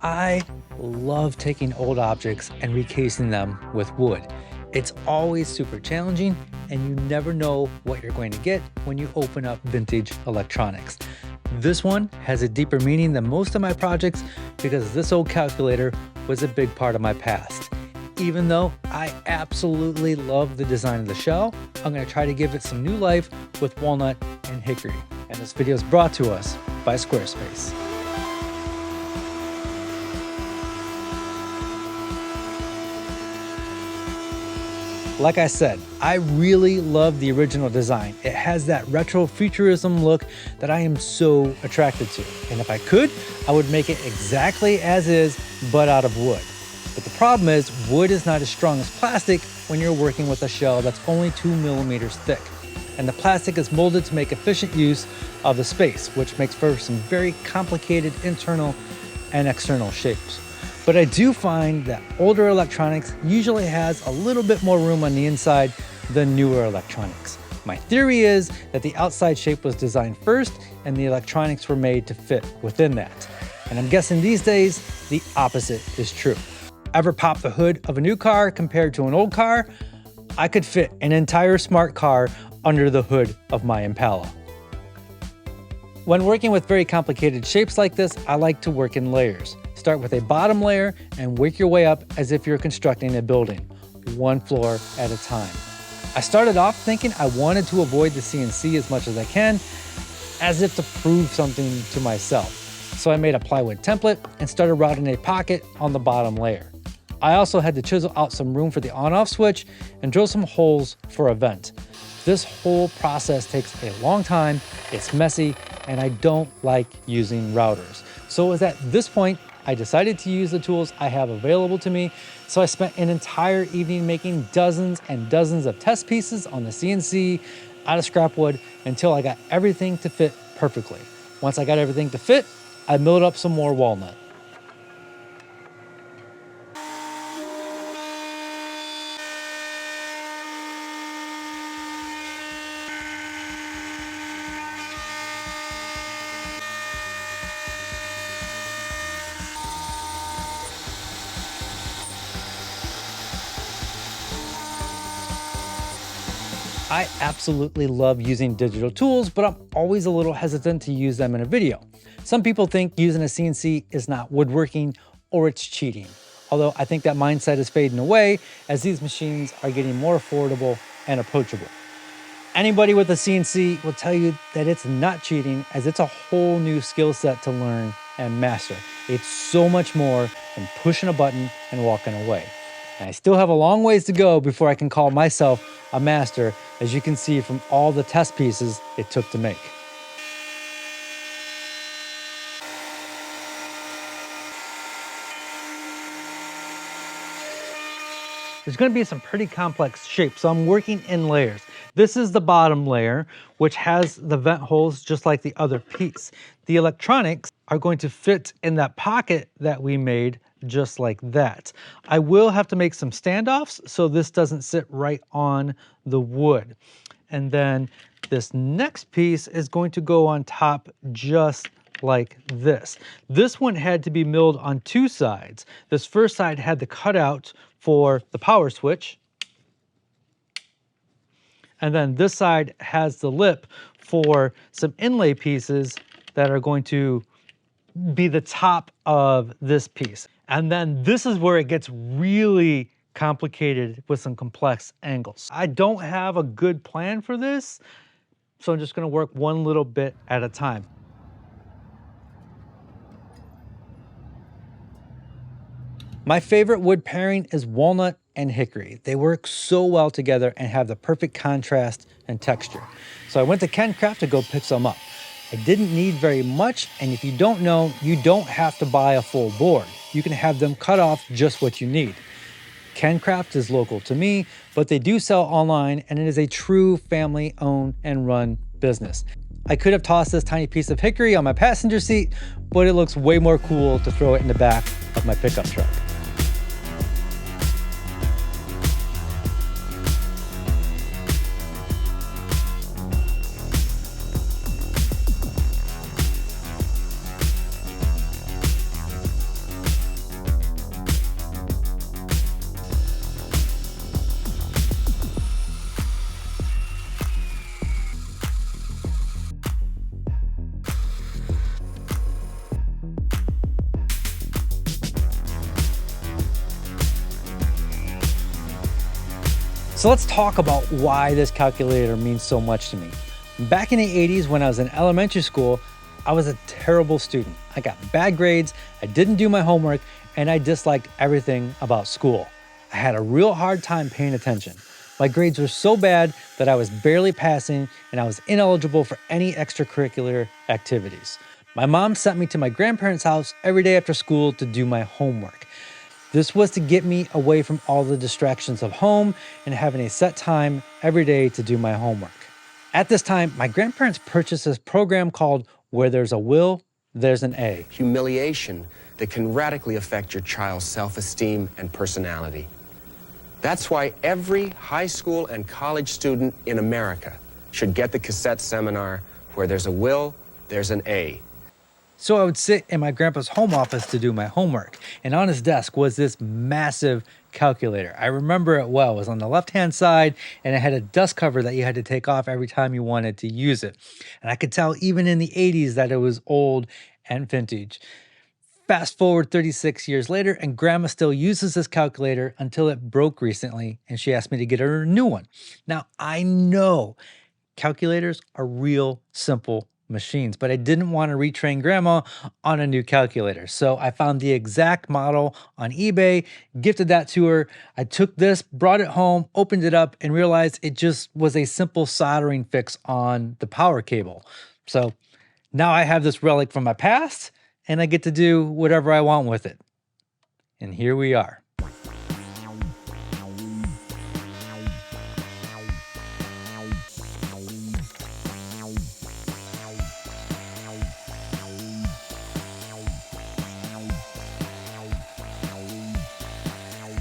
I love taking old objects and recasing them with wood. It's always super challenging, and you never know what you're going to get when you open up vintage electronics. This one has a deeper meaning than most of my projects because this old calculator was a big part of my past. Even though I absolutely love the design of the shell, I'm going to try to give it some new life with walnut and hickory. And this video is brought to us by Squarespace. Like I said, I really love the original design. It has that retro futurism look that I am so attracted to. And if I could, I would make it exactly as is, but out of wood. But the problem is, wood is not as strong as plastic when you're working with a shell that's only 2 millimeters thick. And the plastic is molded to make efficient use of the space, which makes for some very complicated internal and external shapes. But I do find that older electronics usually has a little bit more room on the inside than newer electronics. My theory is that the outside shape was designed first and the electronics were made to fit within that. And I'm guessing these days, the opposite is true. Ever pop the hood of a new car compared to an old car? I could fit an entire smart car under the hood of my Impala. When working with very complicated shapes like this, I like to work in layers. Start with a bottom layer and work your way up as if you're constructing a building, one floor at a time. I started off thinking I wanted to avoid the CNC as much as I can, as if to prove something to myself. So I made a plywood template and started routing a pocket on the bottom layer. I also had to chisel out some room for the on-off switch and drill some holes for a vent. This whole process takes a long time, it's messy, and I don't like using routers. So it was at this point I decided to use the tools I have available to me, so I spent an entire evening making dozens and dozens of test pieces on the CNC out of scrap wood until I got everything to fit perfectly. Once I got everything to fit, I milled up some more walnut. I absolutely love using digital tools, but I'm always a little hesitant to use them in a video. Some people think using a CNC is not woodworking or it's cheating. Although I think that mindset is fading away as these machines are getting more affordable and approachable. Anybody with a CNC will tell you that it's not cheating, as it's a whole new skill set to learn and master. It's so much more than pushing a button and walking away. And I still have a long ways to go before I can call myself a master, as you can see from all the test pieces it took to make. There's going to be some pretty complex shapes, so I'm working in layers. This is the bottom layer, which has the vent holes just like the other piece. The electronics are going to fit in that pocket that we made just like that. I will have to make some standoffs so this doesn't sit right on the wood. And then this next piece is going to go on top just like this. This one had to be milled on two sides. This first side had the cutout for the power switch. And then this side has the lip for some inlay pieces that are going to be the top of this piece. And then this is where it gets really complicated with some complex angles. I don't have a good plan for this, so I'm just gonna work one little bit at a time. My favorite wood pairing is walnut and hickory. They work so well together and have the perfect contrast and texture. So I went to Kencraft to go pick some up. I didn't need very much, and if you don't know, you don't have to buy a full board. You can have them cut off just what you need. Kencraft is local to me, but they do sell online, and it is a true family-owned and run business. I could have tossed this tiny piece of hickory on my passenger seat, but it looks way more cool to throw it in the back of my pickup truck. So let's talk about why this calculator means so much to me. Back in the 80s when I was in elementary school, I was a terrible student. I got bad grades, I didn't do my homework, and I disliked everything about school. I had a real hard time paying attention. My grades were so bad that I was barely passing and I was ineligible for any extracurricular activities. My mom sent me to my grandparents' house every day after school to do my homework. This was to get me away from all the distractions of home and having a set time every day to do my homework. At this time, my grandparents purchased this program called Where There's a Will, There's an A. Humiliation that can radically affect your child's self-esteem and personality. That's why every high school and college student in America should get the cassette seminar Where There's a Will, There's an A. So I would sit in my grandpa's home office to do my homework, and on his desk was this massive calculator. I remember it well. It was on the left-hand side, and it had a dust cover that you had to take off every time you wanted to use it. And I could tell even in the 80s that it was old and vintage. Fast forward 36 years later, and grandma still uses this calculator until it broke recently, and she asked me to get her a new one. Now, I know calculators are real simple machines, but I didn't want to retrain grandma on a new calculator. So I found the exact model on eBay, gifted that to her. I took this, brought it home, opened it up, and realized it just was a simple soldering fix on the power cable. So now I have this relic from my past, and I get to do whatever I want with it. And here we are.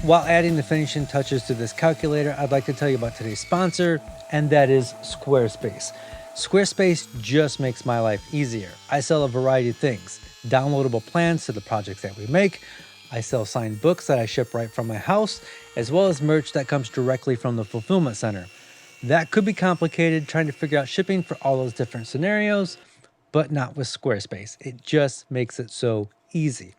While adding the finishing touches to this calculator, I'd like to tell you about today's sponsor, and that is Squarespace. Squarespace just makes my life easier. I sell a variety of things, downloadable plans to the projects that we make. I sell signed books that I ship right from my house, as well as merch that comes directly from the fulfillment center. That could be complicated trying to figure out shipping for all those different scenarios, but not with Squarespace. It just makes it so easy.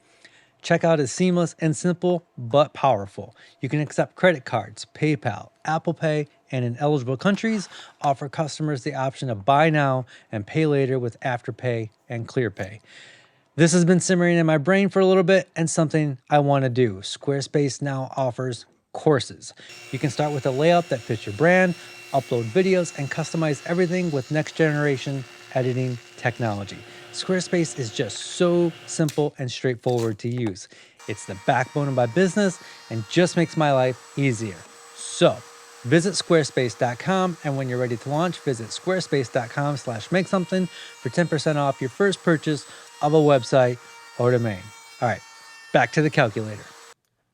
Checkout is seamless and simple, but powerful. You can accept credit cards, PayPal, Apple Pay, and in eligible countries, offer customers the option of buy now and pay later with Afterpay and ClearPay. This has been simmering in my brain for a little bit and something I want to do. Squarespace now offers courses. You can start with a layout that fits your brand, upload videos, and customize everything with next generation editing technology. Squarespace is just so simple and straightforward to use. It's the backbone of my business and just makes my life easier. So visit squarespace.com, and when you're ready to launch, visit squarespace.com/makesomething for 10% off your first purchase of a website or domain. All right, back to the calculator.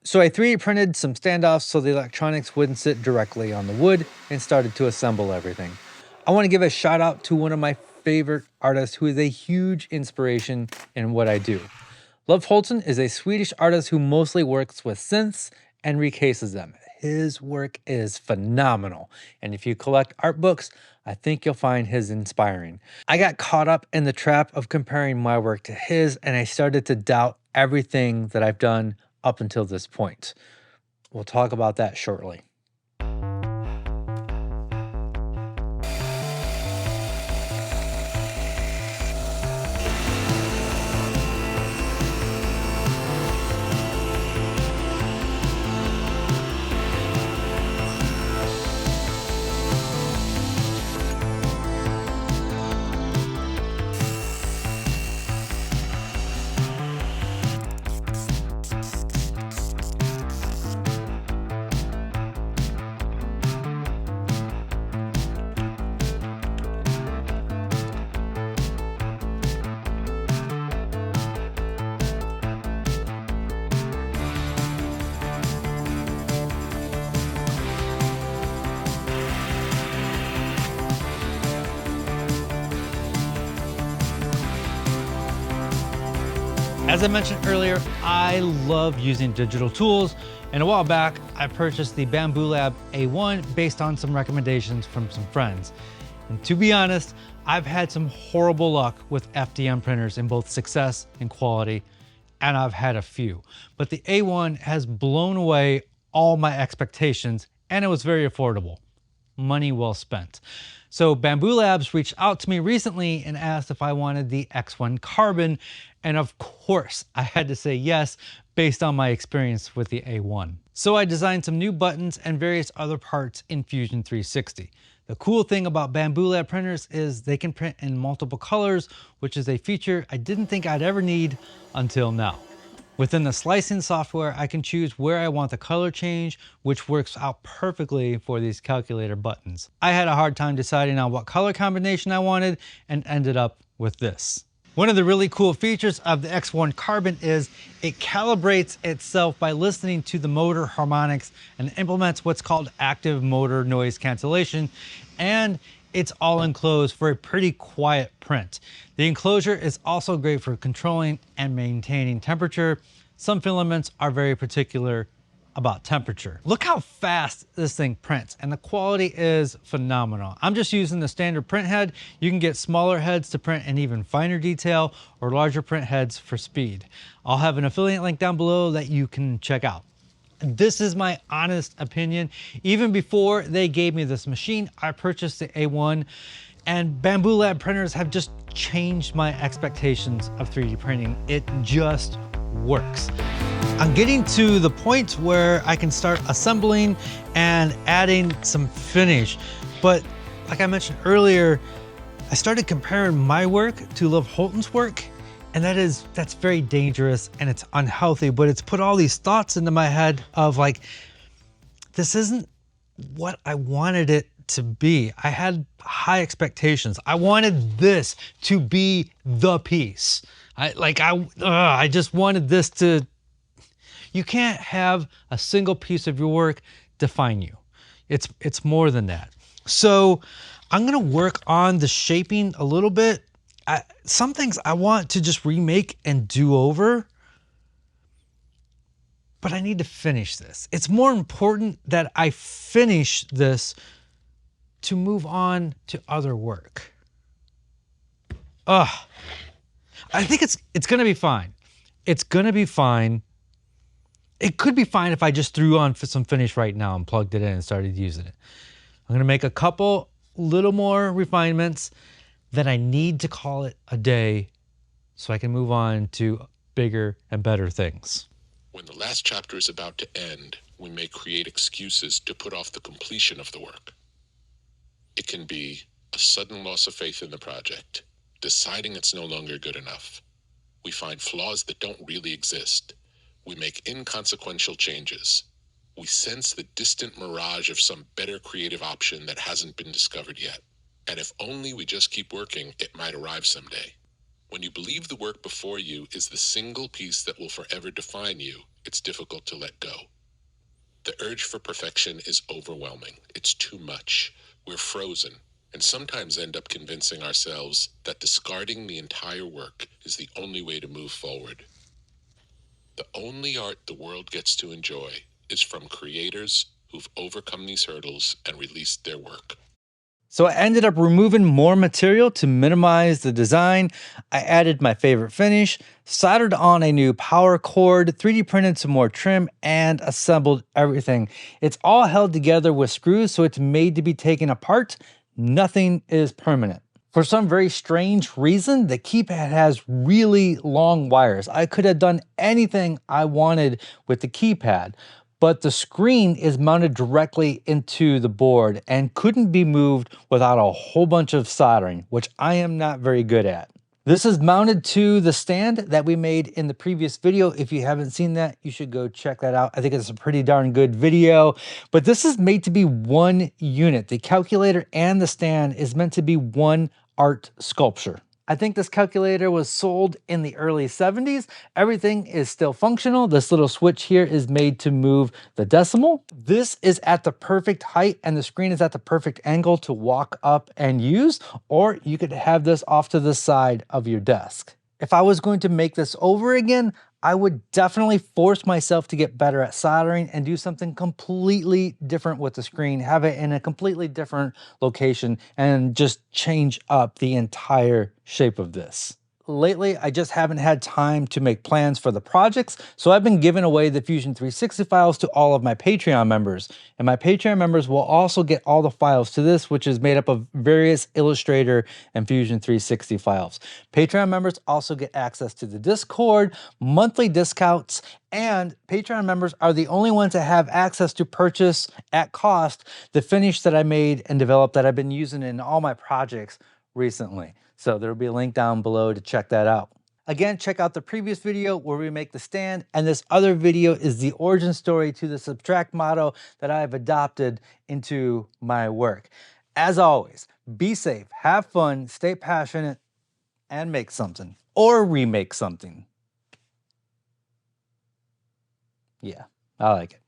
So I 3D printed some standoffs so the electronics wouldn't sit directly on the wood and started to assemble everything. I want to give a shout out to one of my favorite artist who is a huge inspiration in what I do. Love Holton is a Swedish artist who mostly works with synths and recases them. His work is phenomenal, and if you collect art books, I think you'll find his inspiring. I got caught up in the trap of comparing my work to his, and I started to doubt everything that I've done up until this point. We'll talk about that shortly. As I mentioned earlier, I love using digital tools, and a while back, I purchased the Bamboo Lab A1 based on some recommendations from some friends. And to be honest, I've had some horrible luck with FDM printers in both success and quality, and I've had a few. But the A1 has blown away all my expectations, and it was very affordable. Money well spent. So Bamboo Labs reached out to me recently and asked if I wanted the X1 Carbon, and of course I had to say yes based on my experience with the A1. So I designed some new buttons and various other parts in Fusion 360. The cool thing about Bamboo Lab printers is they can print in multiple colors, which is a feature I didn't think I'd ever need until now. Within the slicing software, I can choose where I want the color change, which works out perfectly for these calculator buttons. I had a hard time deciding on what color combination I wanted and ended up with this. One of the really cool features of the X1 Carbon is it calibrates itself by listening to the motor harmonics and implements what's called active motor noise cancellation, and it's all enclosed for a pretty quiet print. The enclosure is also great for controlling and maintaining temperature. Some filaments are very particular about temperature. Look how fast this thing prints, and the quality is phenomenal. I'm just using the standard print head. You can get smaller heads to print in even finer detail or larger print heads for speed. I'll have an affiliate link down below that you can check out. This is my honest opinion. Even before they gave me this machine, I purchased the A1, and Bamboo Lab printers have just changed my expectations of 3D printing. It just works. I'm getting to the point where I can start assembling and adding some finish. But like I mentioned earlier, I started comparing my work to Liv Holton's work, and that's very dangerous and it's unhealthy, but it's put all these thoughts into my head of like, this isn't what I wanted it to be. I had high expectations. I wanted this to be the piece. I just wanted this to, you can't have a single piece of your work define you. It's more than that. So I'm gonna work on the shaping a little bit. Some things I want to just remake and do over, but I need to finish this. It's more important that I finish this to move on to other work. I think it's gonna be fine. It's gonna be fine. It could be fine if I just threw on some finish right now and plugged it in and started using it. I'm gonna make a couple little more refinements. Then I need to call it a day so I can move on to bigger and better things. When the last chapter is about to end, we may create excuses to put off the completion of the work. It can be a sudden loss of faith in the project, deciding it's no longer good enough. We find flaws that don't really exist. We make inconsequential changes. We sense the distant mirage of some better creative option that hasn't been discovered yet. And if only we just keep working, it might arrive someday. When you believe the work before you is the single piece that will forever define you, it's difficult to let go. The urge for perfection is overwhelming. It's too much. We're frozen, and sometimes end up convincing ourselves that discarding the entire work is the only way to move forward. The only art the world gets to enjoy is from creators who've overcome these hurdles and released their work. So I ended up removing more material to minimize the design. I added my favorite finish, soldered on a new power cord, 3D printed some more trim, and assembled everything. It's all held together with screws, so it's made to be taken apart. Nothing is permanent. For some very strange reason, the keypad has really long wires. I could have done anything I wanted with the keypad, but the screen is mounted directly into the board and couldn't be moved without a whole bunch of soldering, which I am not very good at. This is mounted to the stand that we made in the previous video. If you haven't seen that, you should go check that out. I think it's a pretty darn good video, but this is made to be one unit. The calculator and the stand is meant to be one art sculpture. I think this calculator was sold in the early 70s. Everything is still functional. This little switch here is made to move the decimal. This is at the perfect height and the screen is at the perfect angle to walk up and use, or you could have this off to the side of your desk. If I was going to make this over again, I would definitely force myself to get better at soldering and do something completely different with the screen, have it in a completely different location, and just change up the entire shape of this. lately I just haven't had time to make plans for the projects, so I've been giving away the Fusion 360 files to all of my Patreon members. And my Patreon members will also get all the files to this, which is made up of various Illustrator and Fusion 360 files. Patreon members also get access to the Discord, monthly discounts, and Patreon members are the only ones that have access to purchase at cost the finish that I made and developed that I've been using in all my projects recently. So there'll be a link down below to check that out. Again, check out the previous video where we make the stand, and this other video is the origin story to the subtract motto that I've adopted into my work. As always, be safe, have fun, stay passionate, and make something or remake something. Yeah, I like it.